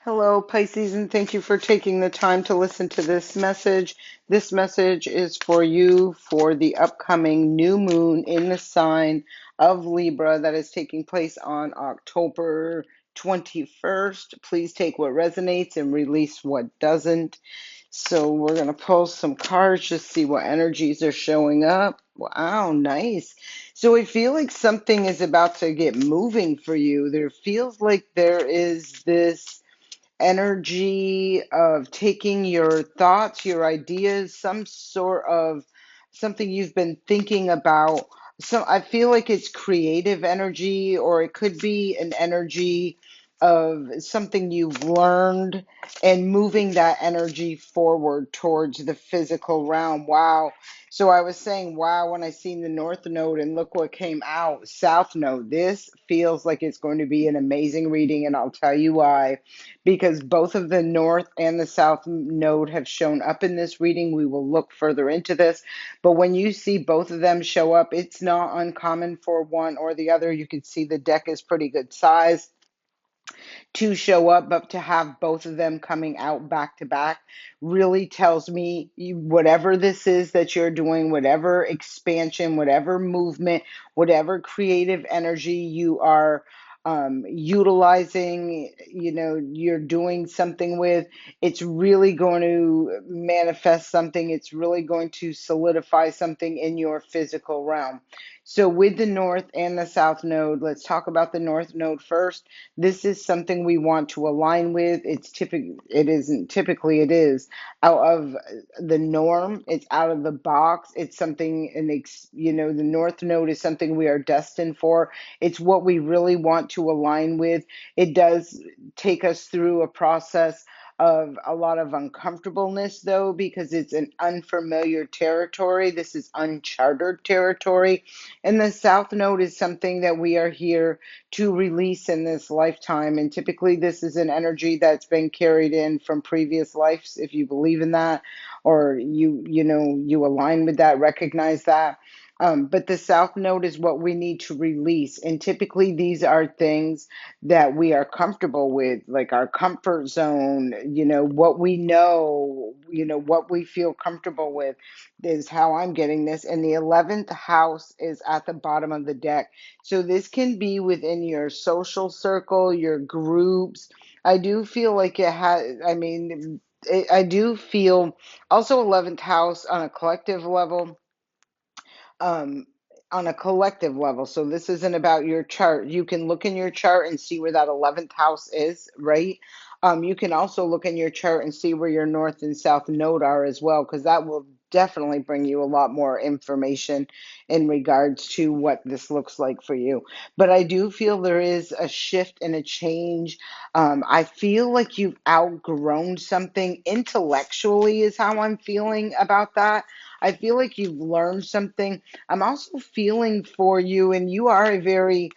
Hello, Pisces, and thank you for taking the time to listen to this message. This message is for you for the upcoming new moon in the sign of Libra that is taking place on October 21st. Please take what resonates and release what doesn't. So, we're going to pull some cards to see what energies are showing up. Wow, nice. So, I feel like something is about to get moving for you. There feels like there is this energy of taking your thoughts, your ideas, some sort of something you've been thinking about. So I feel like it's creative energy, or it could be an energy of something you've learned and moving that energy forward towards the physical realm. Wow. So I was saying, wow, when I seen the North Node and look what came out, South Node. This feels like it's going to be an amazing reading, and I'll tell you why, because both of the North and the South node have shown up in this reading. We will look further into this. But when you see both of them show up, it's not uncommon for one or the other. You can see the deck is pretty good size to show up, but to have both of them coming out back to back really tells me whatever this is that you're doing, whatever expansion, whatever movement, whatever creative energy you are utilizing, you're doing something with, it's really going to manifest something. It's really going to solidify something in your physical realm. So with the North and the South node, let's talk about the North node first. This is something we want to align with. It isn't typically, it is out of the norm. It's out of the box. It's something, the North Node is something we are destined for. It's what we really want to align with. It does take us through a process of a lot of uncomfortableness, though, because it's an unfamiliar territory. This is uncharted territory. And the South Node is something that we are here to release in this lifetime. And typically, this is an energy that's been carried in from previous lives, if you believe in that, or you align with that, recognize that. But the South Node is what we need to release. And typically, these are things that we are comfortable with, like our comfort zone, what we know, what we feel comfortable with is how I'm getting this. And the 11th house is at the bottom of the deck. So this can be within your social circle, your groups. I do feel like it has, I do feel also 11th house um, on a collective level. So this isn't about your chart. You can look in your chart and see where that 11th house is, right? You can also look in your chart and see where your north and south node are as well, because that will definitely bring you a lot more information in regards to what this looks like for you. But I do feel there is a shift and a change. I feel like you've outgrown something intellectually, is how I'm feeling about that. I feel like you've learned something. I'm also feeling for you, and you are a very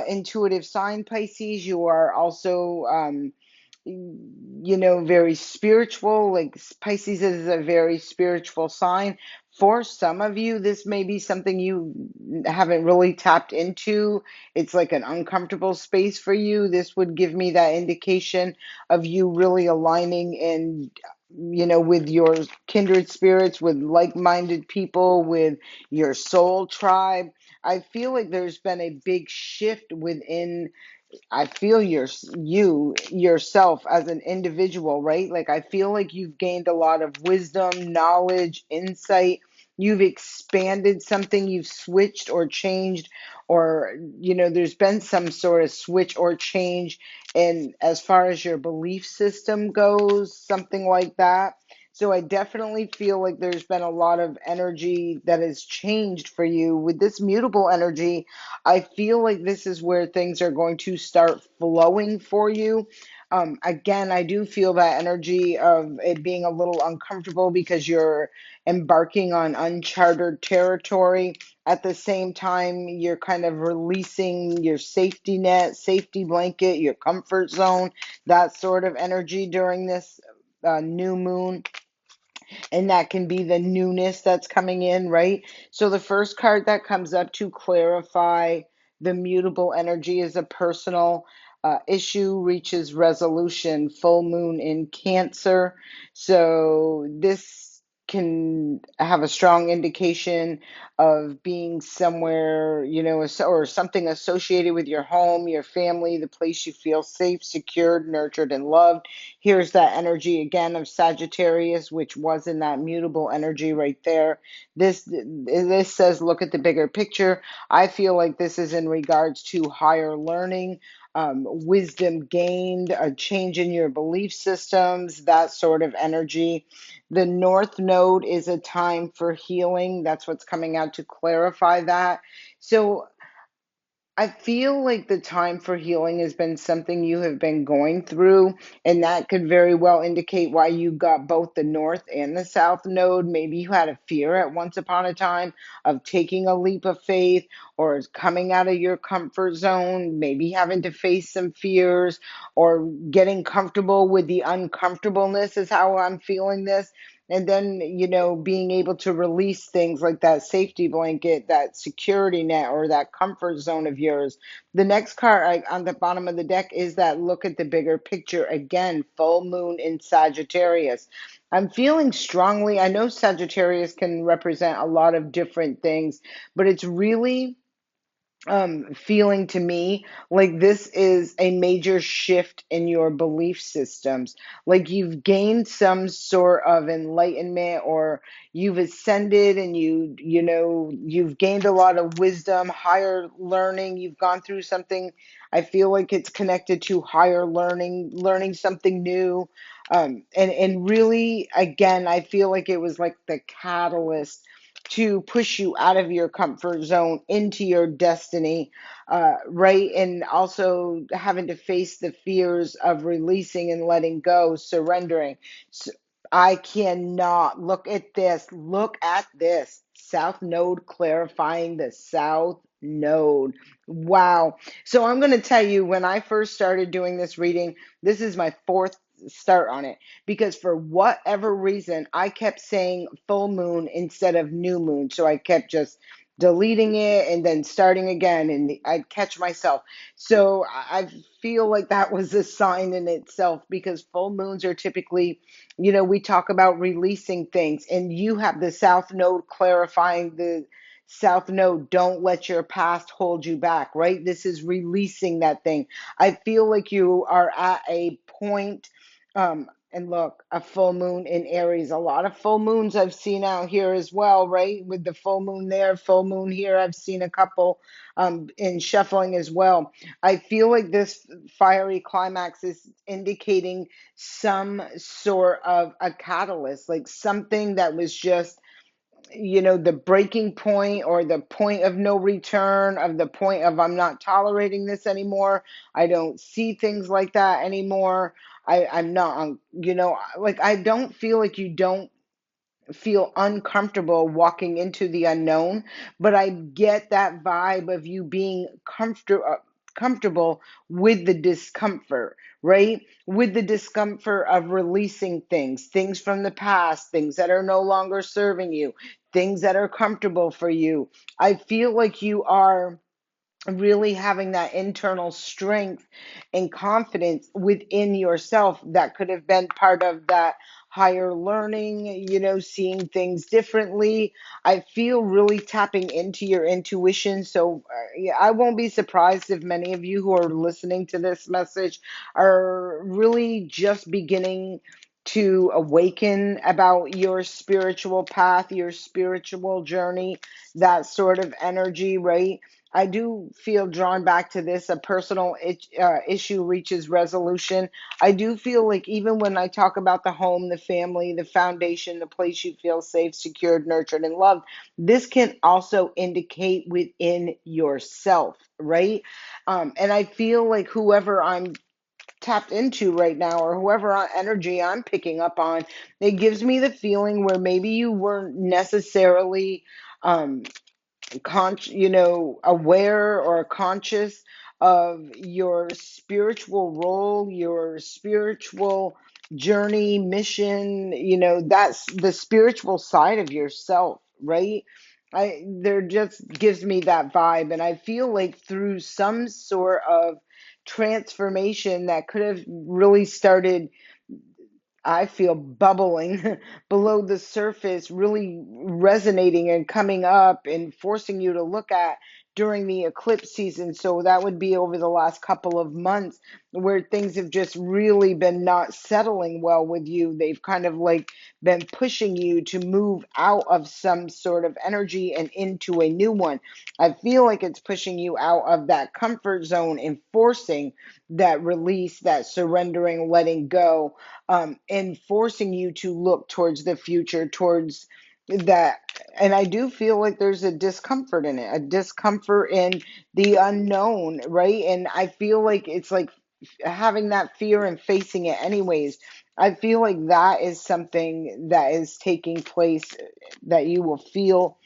intuitive sign, Pisces. You are also, very spiritual. Like Pisces is a very spiritual sign. For some of you, this may be something you haven't really tapped into. It's like an uncomfortable space for you. This would give me that indication of you really aligning and with your kindred spirits, with like-minded people, with your soul tribe. I feel like there's been a big shift within. I feel you yourself as an individual, right? Like I feel like you've gained a lot of wisdom, knowledge, insight. You've expanded something, you've switched or changed, or there's been some sort of switch or change in as far as your belief system goes, something like that. So I definitely feel like there's been a lot of energy that has changed for you. With this mutable energy, I feel like this is where things are going to start flowing for you. Again, I do feel that energy of it being a little uncomfortable because you're embarking on uncharted territory. At the same time, you're kind of releasing your safety net, safety blanket, your comfort zone, that sort of energy during this new moon, and that can be the newness that's coming in, right? So the first card that comes up to clarify the mutable energy is a personal. issue reaches resolution, full moon in Cancer. So this can have a strong indication of being somewhere, or something associated with your home, your family, the place you feel safe, secured, nurtured, and loved. Here's that energy again of Sagittarius, which was in that mutable energy right there. This says, look at the bigger picture. I feel like this is in regards to higher learning, wisdom gained, a change in your belief systems, that sort of energy. The North Node is a time for healing. That's what's coming out to clarify that. So I feel like the time for healing has been something you have been going through, and that could very well indicate why you got both the North and the South Node. Maybe you had a fear at once upon a time of taking a leap of faith or coming out of your comfort zone, maybe having to face some fears or getting comfortable with the uncomfortableness, is how I'm feeling this. And then, being able to release things like that safety blanket, that security net, or that comfort zone of yours. The next card on the bottom of the deck is that look at the bigger picture. Again, full moon in Sagittarius. I'm feeling strongly. I know Sagittarius can represent a lot of different things, but it's really feeling to me like this is a major shift in your belief systems. Like you've gained some sort of enlightenment, or you've ascended, and you've gained a lot of wisdom, higher learning. You've gone through something. I feel like it's connected to higher learning, learning something new. And really, again, I feel like it was like the catalyst to push you out of your comfort zone into your destiny, right? And also having to face the fears of releasing and letting go, surrendering. So I cannot look at this. Look at this. South Node clarifying the South Node. Wow. So I'm going to tell you, when I first started doing this reading, this is my fourth start on it, because for whatever reason I kept saying full moon instead of new moon. So I kept just deleting it and then starting again, and I'd catch myself. So I feel like that was a sign in itself, because full moons are typically, we talk about releasing things, and you have the South Node clarifying the South Node. Don't let your past hold you back, right? This is releasing that thing. I feel like you are at a point. And look, a full moon in Aries, a lot of full moons I've seen out here as well, right? With the full moon there, full moon here, I've seen a couple in shuffling as well. I feel like this fiery climax is indicating some sort of a catalyst, like something that was just, the breaking point, or the point of no return, of the point of I'm not tolerating this anymore. I don't see things like that anymore. I'm not, like I don't feel like you don't feel uncomfortable walking into the unknown, but I get that vibe of you being comfortable with the discomfort, right? With the discomfort of releasing things from the past, things that are no longer serving you, things that are comfortable for you. I feel like you are really having that internal strength and confidence within yourself that could have been part of that higher learning, seeing things differently. I feel really tapping into your intuition. So yeah, I won't be surprised if many of you who are listening to this message are really just beginning to awaken about your spiritual path, your spiritual journey, that sort of energy, right? I do feel drawn back to this. A personal issue reaches resolution. I do feel like even when I talk about the home, the family, the foundation, the place you feel safe, secured, nurtured, and loved, this can also indicate within yourself, right? And I feel like whoever I'm tapped into right now, or whoever energy I'm picking up on, it gives me the feeling where maybe you weren't necessarily um, aware or conscious of your spiritual role, your spiritual journey, mission, that's the spiritual side of yourself, right? There just gives me that vibe. And I feel like through some sort of transformation that could have really started, I feel, bubbling below the surface, really resonating and coming up and forcing you to look at during the eclipse season. So that would be over the last couple of months where things have just really been not settling well with you. They've kind of like been pushing you to move out of some sort of energy and into a new one. I feel like it's pushing you out of that comfort zone and forcing that release, that surrendering, letting go, and forcing you to look towards the future, towards that. And I do feel like there's a discomfort in it, a discomfort in the unknown, right? And I feel like it's like having that fear and facing it anyways. I feel like that is something that is taking place, that you will feel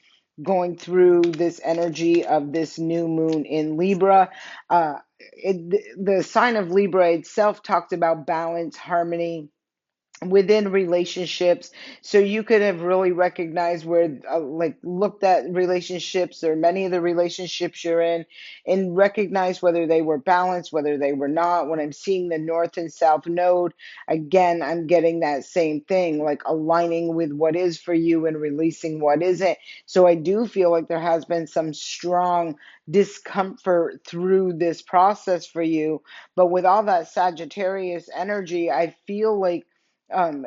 going through this energy of this new moon in Libra. The sign of Libra itself talked about balance, harmony within relationships. So you could have really recognized where, like, looked at relationships or many of the relationships you're in and recognized whether they were balanced, whether they were not. When I'm seeing the north and south node, again, I'm getting that same thing, like aligning with what is for you and releasing what isn't. So I do feel like there has been some strong discomfort through this process for you. But with all that Sagittarius energy, I feel like,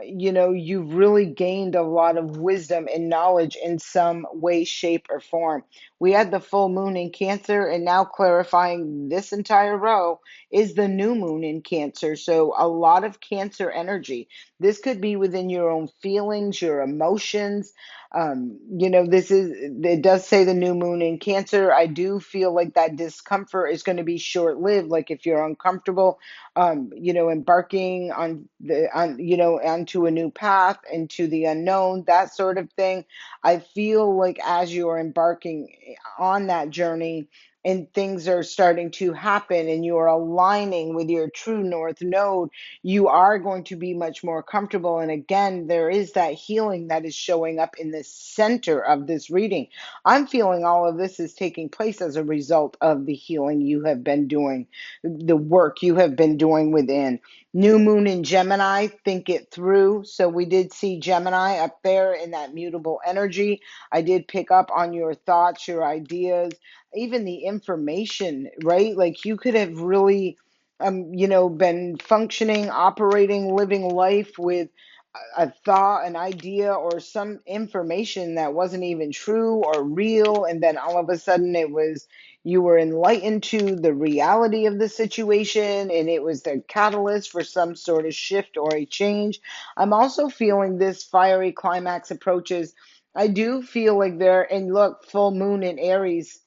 you've really gained a lot of wisdom and knowledge in some way, shape, or form. We had the full moon in Cancer, and now clarifying this entire row is the new moon in Cancer. So, a lot of Cancer energy. This could be within your own feelings, your emotions. It does say the new moon in Cancer. I do feel like that discomfort is going to be short lived. Like if you're uncomfortable, embarking onto a new path, into the unknown, that sort of thing. I feel like as you are embarking on that journey and things are starting to happen and you are aligning with your true north node, you are going to be much more comfortable. And again, there is that healing that is showing up in the center of this reading. I'm feeling all of this is taking place as a result of the healing you have been doing, the work you have been doing within. New moon in Gemini, think it through. So we did see Gemini up there in that mutable energy. I did pick up on your thoughts, your ideas, even the information, right? Like you could have really, been functioning, operating, living life with a thought, an idea, or some information that wasn't even true or real, and then all of a sudden you were enlightened to the reality of the situation, and it was the catalyst for some sort of shift or a change. I'm also feeling this fiery climax approaches. I do feel like and look, full moon in Aries,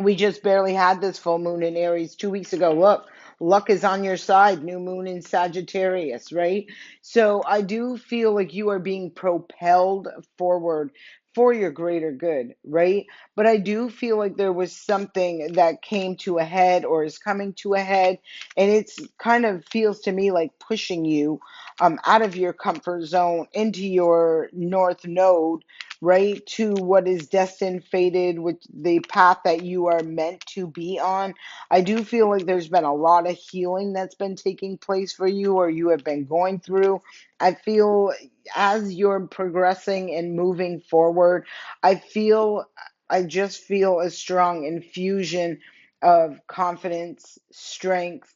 we just barely had this full moon in Aries 2 weeks ago. Look, luck is on your side. New moon in Sagittarius, right? So I do feel like you are being propelled forward for your greater good, right? But I do feel like there was something that came to a head or is coming to a head, and it's kind of feels to me like pushing you out of your comfort zone into your north node, right, to what is destined, fated, with the path that you are meant to be on. I do feel like there's been a lot of healing that's been taking place for you or you have been going through. I feel as you're progressing and moving forward, I feel I just feel a strong infusion of confidence, strength,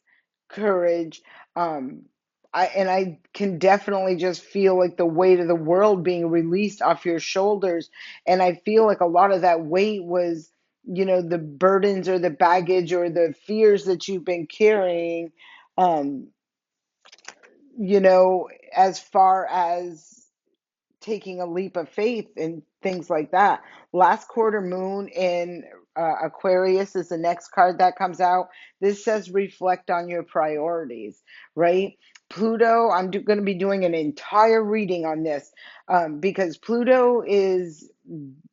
courage. Um, I can definitely just feel like the weight of the world being released off your shoulders. And I feel like a lot of that weight was, the burdens or the baggage or the fears that you've been carrying, um, as far as taking a leap of faith and things like that. Last quarter moon in Aquarius is the next card that comes out. This says reflect on your priorities, right? Pluto, going to be doing an entire reading on this, because Pluto is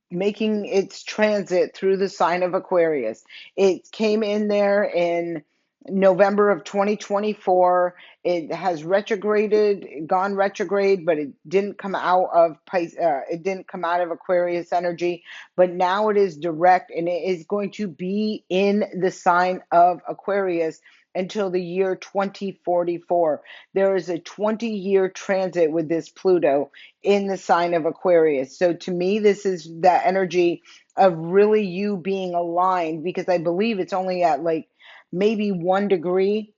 making its transit through the sign of Aquarius. It came in there in November of 2024. It has retrograded, gone retrograde, but it didn't come out of it didn't come out of Aquarius energy. But now it is direct, and it is going to be in the sign of Aquarius until the year 2044. There is a 20-year transit with this Pluto in the sign of Aquarius. So to me, this is that energy of really you being aligned, because I believe it's only at like maybe 1 degree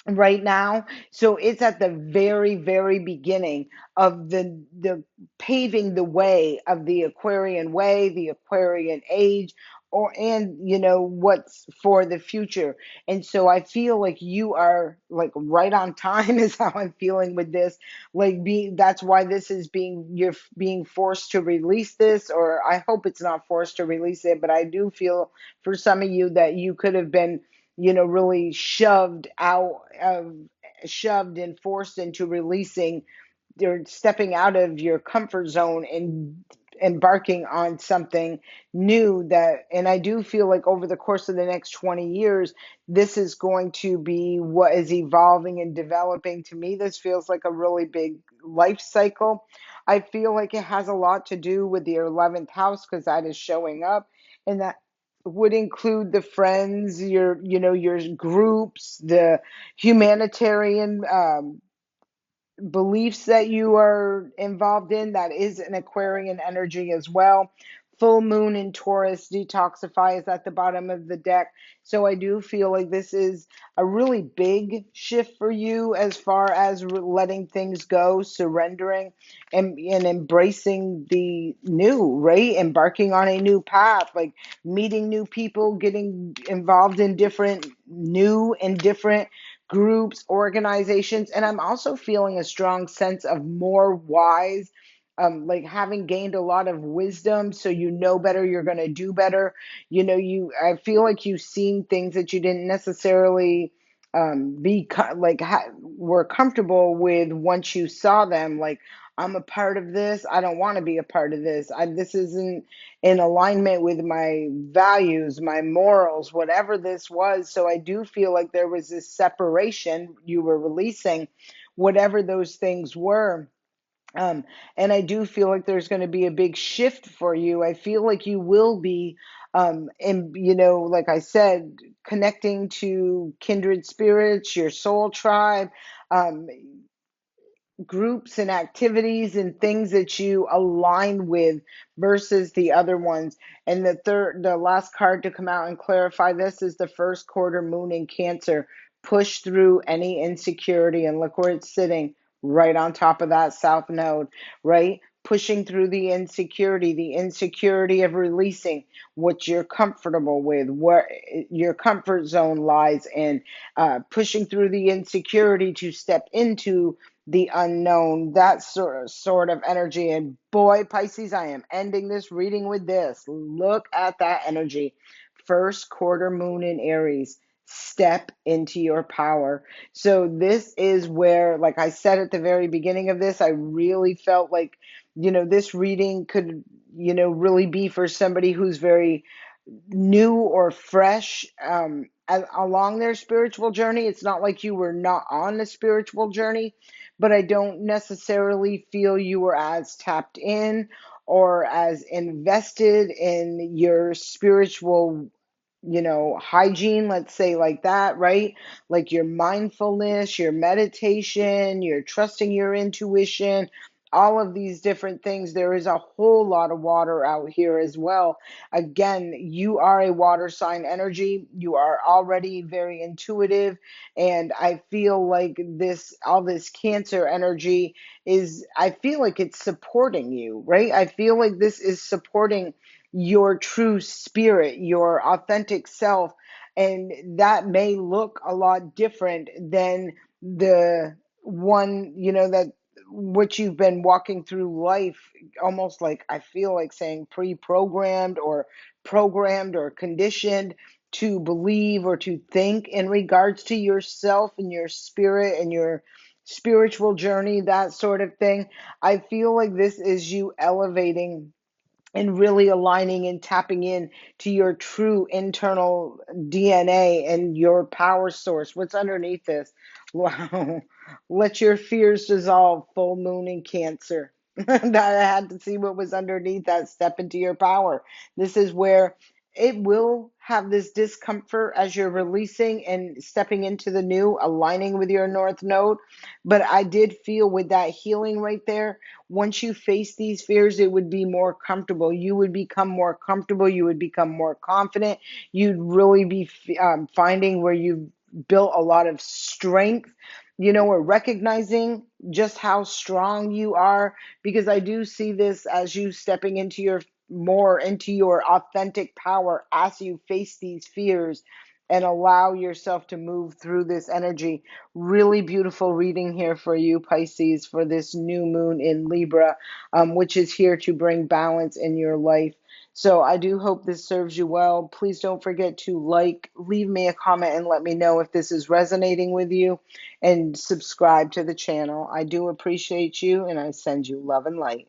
right now. So it's at the very, very beginning of the paving the way of the Aquarian way, the Aquarian age, or and what's for the future. And so I feel like you are like right on time is how I'm feeling with this. Like being that's why this is being you're being forced to release this, or I hope it's not forced to release it, but I do feel for some of you that you could have been really shoved and forced into releasing or stepping out of your comfort zone and embarking on something new. And I do feel like over the course of the next 20 years, this is going to be what is evolving and developing. To me, this feels like a really big life cycle. I feel like it has a lot to do with the 11th house, because that is showing up, and that would include the friends, your groups, the humanitarian beliefs that you are involved in. That is an Aquarian energy as well. Full moon in Taurus, detoxify, is at the bottom of the deck. So I do feel like this is a really big shift for you as far as letting things go, surrendering, and embracing the new, right? Embarking on a new path, like meeting new people, getting involved in different new and different groups, organizations, and I'm also feeling a strong sense of more wise, like having gained a lot of wisdom, so you know better, you're going to do better. I feel like you've seen things that you didn't necessarily were comfortable with once you saw them. Like, I'm a part of this. I don't want to be a part of this. This isn't in alignment with my values, my morals, whatever this was. So I do feel like there was this separation. You were releasing whatever those things were. Um, and I do feel like there's going to be a big shift for you. I feel like you will be, and like I said, connecting to kindred spirits, your soul tribe, um, groups and activities and things that you align with versus the other ones. And the last card to come out and clarify this is the first quarter moon in Cancer. Push through any insecurity, and look where it's sitting, right on top of that south node, right? Pushing through the insecurity of releasing what you're comfortable with, where your comfort zone lies in, pushing through the insecurity to step into the unknown, that sort of energy. And boy, Pisces, I am ending this reading with this. Look at that energy. First quarter moon in Aries. Step into your power. So this is where, like I said at the very beginning of this, I really felt like, this reading could, really be for somebody who's very new or fresh along their spiritual journey. It's not like you were not on a spiritual journey, but I don't necessarily feel you were as tapped in or as invested in your spiritual, hygiene, let's say like that, right? Like your mindfulness, your meditation, your trusting your intuition, all of these different things. There is a whole lot of water out here as well. Again, you are a water sign energy. You are already very intuitive. And I feel like all this Cancer energy I feel like it's supporting you, right? I feel like this is supporting your true spirit, your authentic self. And that may look a lot different than the one, that which you've been walking through life, almost like I feel like saying pre-programmed or programmed or conditioned to believe or to think in regards to yourself and your spirit and your spiritual journey, that sort of thing. I feel like this is you elevating and really aligning and tapping in to your true internal DNA and your power source. What's underneath this? Wow. Let your fears dissolve, full moon in Cancer. That I had to see what was underneath that. Step into your power. This is where it will have this discomfort as you're releasing and stepping into the new, aligning with your North Node. But I did feel with that healing right there, once you face these fears, it would be more comfortable. You would become more comfortable. You would become more confident. You'd really be finding where you've built a lot of strength, or recognizing just how strong you are, because I do see this as you stepping into your more into your authentic power as you face these fears and allow yourself to move through this energy. Really beautiful reading here for you, Pisces, for this new moon in Libra, which is here to bring balance in your life. So I do hope this serves you well. Please don't forget to leave me a comment and let me know if this is resonating with you, and subscribe to the channel. I do appreciate you, and I send you love and light.